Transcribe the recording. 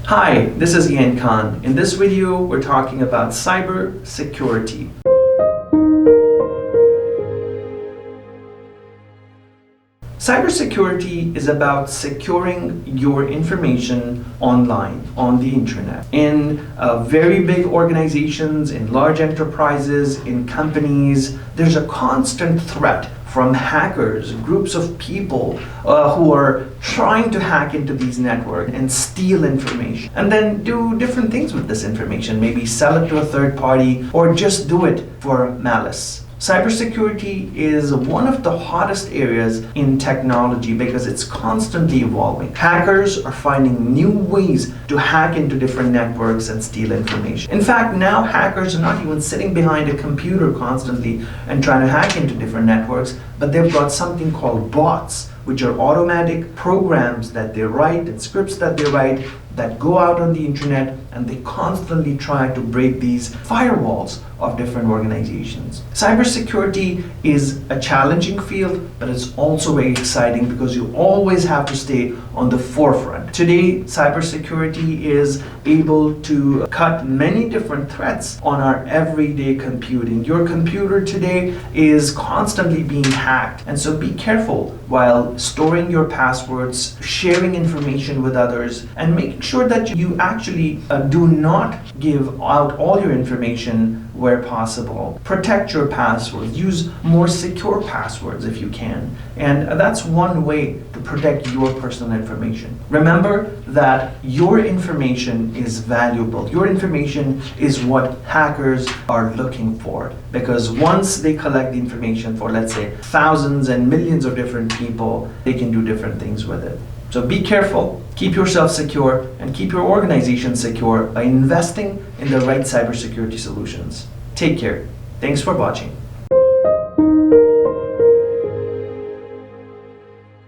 Hi, this is Ian Khan. In this video, we're talking about cybersecurity. Cybersecurity is about securing your information online, on the internet. In very big organizations, in large enterprises, in companies, there's a constant threat from hackers, groups of people who are trying to hack into these networks and steal information and then do different things with this information, maybe sell it to a third party or just do it for malice. Cybersecurity is one of the hottest areas in technology because it's constantly evolving. Hackers are finding new ways to hack into different networks and steal information. In fact, now hackers are not even sitting behind a computer constantly and trying to hack into different networks, but they've got something called bots, which are automatic programs that they write and scripts that they write that go out on the internet, and they constantly try to break these firewalls of different organizations. Cybersecurity is a challenging field, but it's also very exciting because you always have to stay on the forefront. Today, cybersecurity is able to cut many different threats on our everyday computing. Your computer today is constantly being hacked, and so be careful while storing your passwords, sharing information with others, and making sure that you actually do not give out all your information where possible. Protect your passwords. Use more secure passwords if you can. And that's one way to protect your personal information. Remember that your information is valuable. Your information is what hackers are looking for, because once they collect the information for, let's say, thousands and millions of different people, they can do different things with it. So be careful, keep yourself secure, and keep your organization secure by investing in the right cybersecurity solutions. Take care. Thanks for watching.